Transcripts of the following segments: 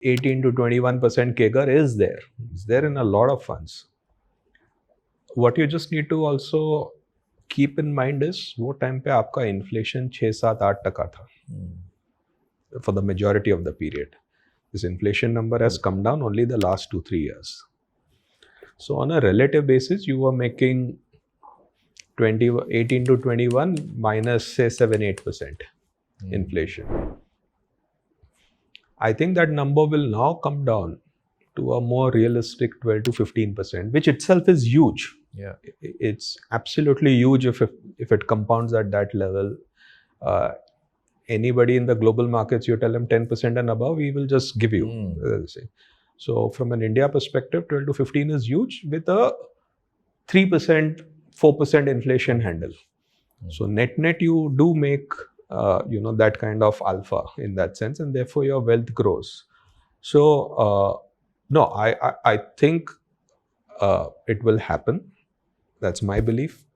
18 to 21% CAGR is there. It's there in a lot of funds. What you just need to also keep in mind is वो time पे आपका inflation 6-7-8% था for the majority of the period. This inflation number has come down only the last 2-3 years. So on a relative basis, you were making 18 to 21 minus say 7-8% inflation. I think that number will now come down to a more realistic 12 to 15%, which itself is huge. Yeah, it's absolutely huge if it compounds at that level. Anybody in the global markets, you tell them 10% and above, we will just give you. So from an India perspective, 12 to 15 is huge with a 3%, 4% inflation handle. So net, you do make that kind of alpha in that sense, and therefore your wealth grows. So no, I think it will happen. That's my belief.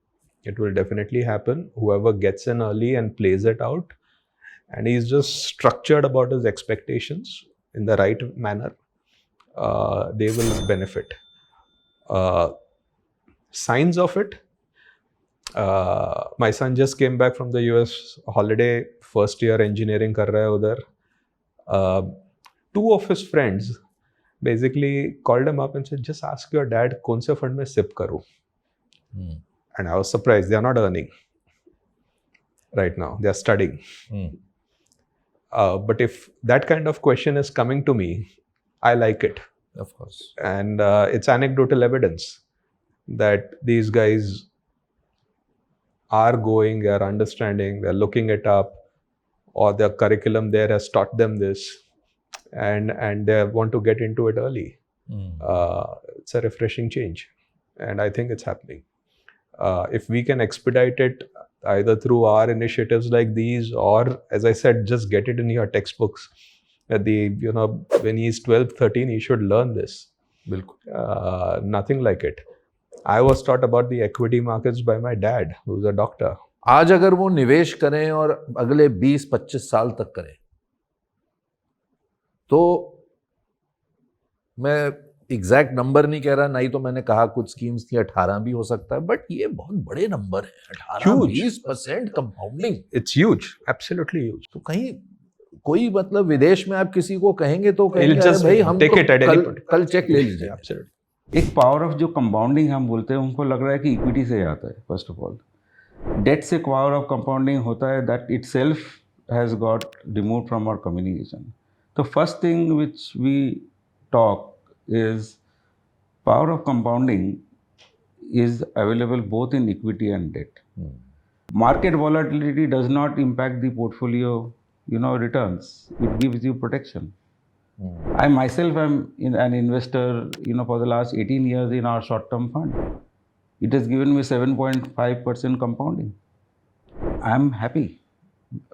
It will definitely happen. Whoever gets in early and plays it out, and he's just structured about his expectations in the right manner, they will benefit. Signs of it. My son just came back from the US holiday, first year engineering kar raha hai udhar. Two of his friends basically called him up and said, just ask your dad, kaun se fund mein SIP karu? And I was surprised. They are not earning right now. They are studying. But if that kind of question is coming to me, I like it. Of course. And it's anecdotal evidence that these guys are going, they are understanding, they're looking it up, or their curriculum there has taught them this, and they want to get into it early. It's a refreshing change, and I think it's happening. If we can expedite it either through our initiatives like these, or as I said, just get it in your textbooks. That when he's 12, 13, he should learn this. Nothing like it. I was taught about the equity markets by my dad, who's a doctor. आज अगर वो निवेश करें और अगले 20-25 साल तक करें, तो मैं एग्जैक्ट नंबर नहीं कह रहा, नहीं तो मैंने कहा कुछ स्कीम्स थी 18 भी हो सकता है, बट ये बहुत बड़े नंबर है, 18-20% compounding. It's huge, absolutely huge. तो कहीं कोई मतलब विदेश में आप किसी को कहेंगे तो कहेंगे भाई हम तो कल चेक ले लीजिए. एब्सोल्युटली. एक पावर ऑफ जो कंपाउंडिंग हम बोलते हैं, उनको लग रहा है कि इक्विटी से आता है. फर्स्ट ऑफ ऑल डेट से पावर ऑफ कंपाउंडिंग होता है, that itself has got remove from our communication. तो first thing which we talk is power of compounding is available both in equity and debt. Market volatility does not impact the portfolio, returns. It gives you protection. I myself am an investor, for the last 18 years in our short-term fund. It has given me 7.5% compounding. I am happy,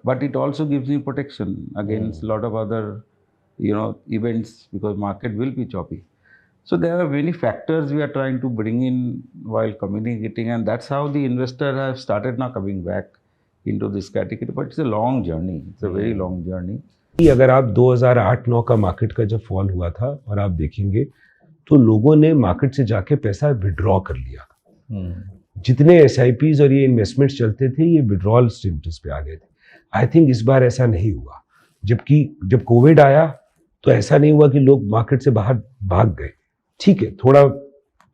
but it also gives me protection against a lot of other events, because market will be choppy. So there are many factors we are trying to bring in while communicating, and that's how the investor has started now coming back into this category. But it's a long journey. It's a very long journey. अगर आप 2008-9 का market का जब fall हुआ था और आप देखेंगे तो लोगों ने मार्केट से जाके पैसा विड्रॉ कर लिया. जितने SIPs और ये इन्वेस्टमेंट्स चलते थे, ये विड्रॉल स्टेटस पे आ गए थे. आई थिंक इस बार ऐसा नहीं हुआ. जबकि जब कोविड आया तो ऐसा नहीं हुआ कि लोग मार्केट से बाहर भाग गए. ठीक है, थोड़ा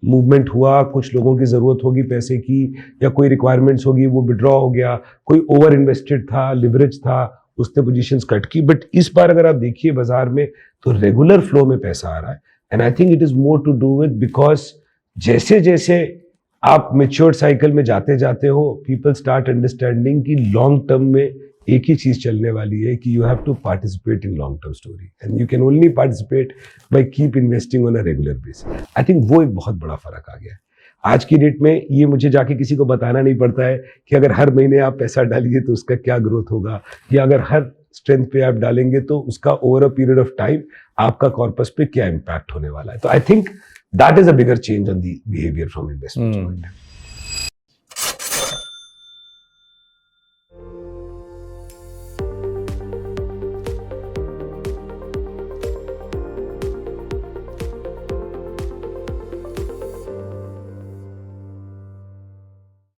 मूवमेंट हुआ, कुछ लोगों की ज़रूरत होगी पैसे की या कोई रिक्वायरमेंट्स होगी, वो विड्रॉ हो गया. कोई ओवर इन्वेस्टेड था, लिवरेज था, उसने पोजीशंस कट की. बट इस बार अगर आप देखिए बाजार में तो रेगुलर फ्लो में पैसा आ रहा है. And I think it is more to do with because जैसे जैसे आप मैच्योर्ड साइकिल में जाते जाते हो, पीपल स्टार्ट अंडरस्टैंडिंग कि लॉन्ग टर्म में एक ही चीज चलने वाली है कि you have to participate in long term story, and you can only participate by keep investing on a regular basis. I think वो एक बहुत बड़ा फर्क आ गया है आज की डेट में. ये मुझे जाके किसी को बताना नहीं पड़ता है कि अगर हर महीने आप पैसा डालिए तो उसका क्या ग्रोथ होगा, या अगर हर स्ट्रेंथ पे आप डालेंगे तो उसका over a period of time आपका कॉर्पस पे क्या इम्पैक्ट होने वाला है. तो I think that is a bigger change on the behaviour from investment.